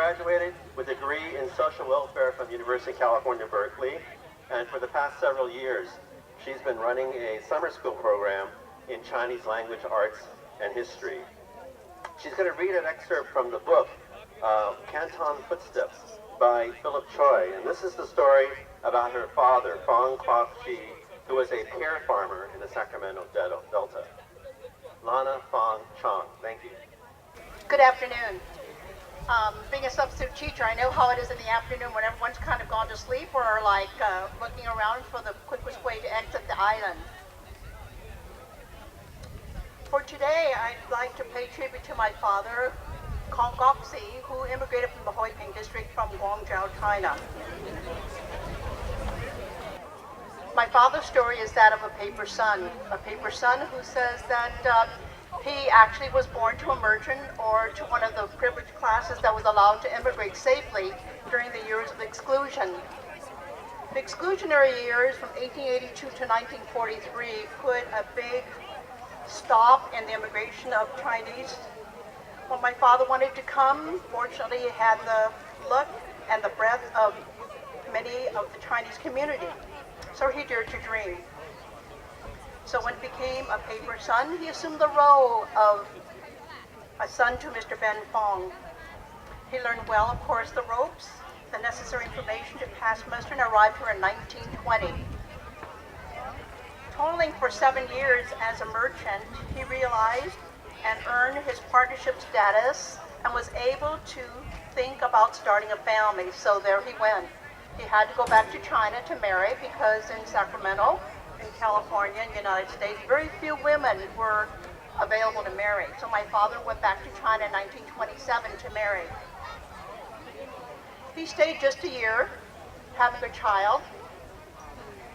graduated with a degree in social welfare from University of California, Berkeley, and for the past several years, she's been running a summer school program in Chinese language, arts, and history. She's going to read an excerpt from the book, Canton Footprints by Philip Choy, and this is the story about her father, Fong Chong, who was a pear farmer in the Sacramento Delta. Lana Fong Chong, thank you. Good afternoon. Being a substitute teacher, I know how it is in the afternoon when everyone's kind of gone to sleep or like looking around for the quickest way to exit the island. For today, I'd like to pay tribute to my father, Kong Goxi, who immigrated from the Hoiping district from Guangzhou, China. My father's story is that of a paper son who says that he actually was born to a merchant or to one of the privileged classes that was allowed to immigrate safely during the years of exclusion. The exclusionary years from 1882 to 1943 put a big stop in the immigration of Chinese. When my father wanted to come, fortunately he had the luck and the breadth of many of the Chinese community. So he dared to dream. So when he became a paper son, he assumed the role of a son to Mr. Ben Fong. He learned well, of course, the ropes, the necessary information to pass muster, and arrived here in 1920. Toiling for 7 years as a merchant, he realized and earned his partnership status and was able to think about starting a family. So there he went. He had to go back to China to marry because in Sacramento, in California, in the United States, very few women were available to marry. So my father went back to China in 1927 to marry. He stayed just a year, having a child,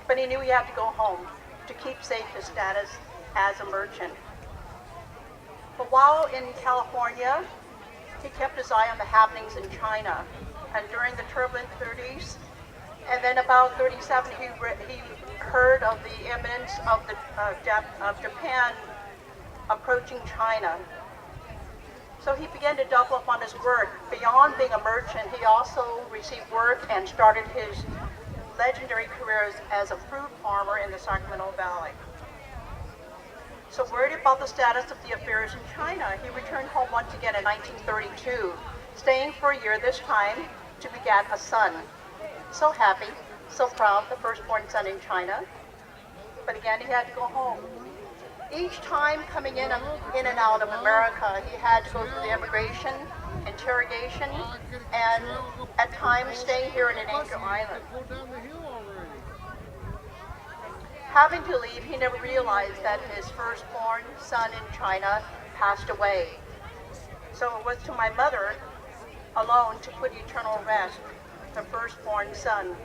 but he knew he had to go home to keep safe his status as a merchant. But while in California, he kept his eye on the happenings in China. And during the turbulent 30s, and then about 37, he heard of the imminence of Japan approaching China. So he began to double up on his work. Beyond being a merchant, he also received work and started his legendary career as a fruit farmer in the Sacramento Valley. So worried about the status of the affairs in China, he returned home once again in 1932, staying for a year this time to beget a son. So happy, so proud, the firstborn son in China. But again, he had to go home. Each time coming in and out of America, he had to go through the immigration, interrogation, and at times staying here in an Angel Island. Having to leave, he never realized that his firstborn son in China passed away. So it was to my mother alone to put eternal rest the firstborn son.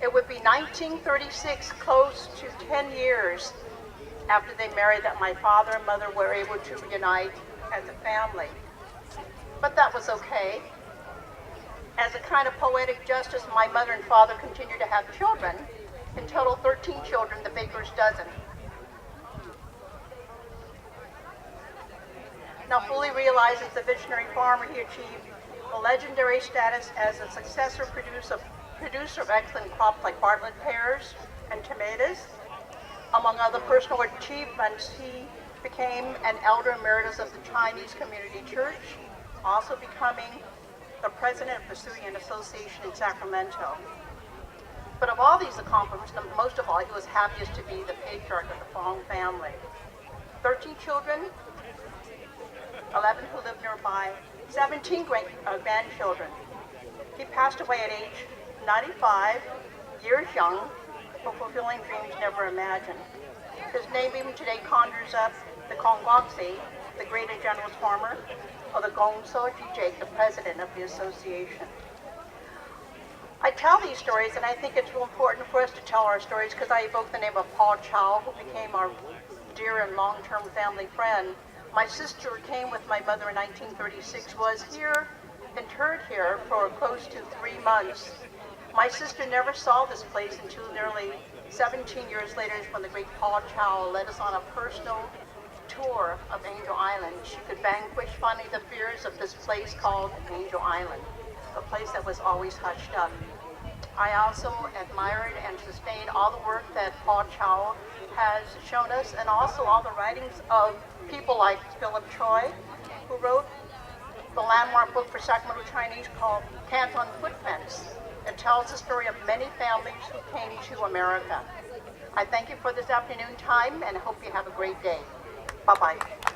It would be 1936, close to 10 years after they married, that my father and mother were able to reunite as a family. But that was okay. As a kind of poetic justice, my mother and father continued to have children. In total, 13 children, the baker's dozen. Now fully realized as the visionary farmer, he achieved a legendary status as a successor producer of excellent crops like Bartlett pears and tomatoes. Among other personal achievements, he became an elder emeritus of the Chinese Community Church, also becoming the president of the Suyan Association in Sacramento. But of all these accomplishments, most of all, he was happiest to be the patriarch of the Fong family. 13 children, 11 who lived nearby, 17 grandchildren. He passed away at age 95, years young, but fulfilling dreams never imagined. His name even today conjures up the Kong Goxi, the great and generous farmer, or the Gong Soji Jake, the president of the association. I tell these stories, and I think it's real important for us to tell our stories because I evoke the name of Paul Chow, who became our dear and long-term family friend. My sister came with my mother in 1936, was here, interred here for close to 3 months. My sister never saw this place until nearly 17 years later when the great Paul Chow led us on a personal tour of Angel Island, she could vanquish finally the fears of this place called Angel Island, a place that was always hushed up. I also admired and sustained all the work that Paul Chow has shown us, and also all the writings of people like Philip Choy, who wrote the landmark book for Sacramento Chinese called Canton Footprints. It tells the story of many families who came to America. I thank you for this afternoon time and hope you have a great day. Bye-bye.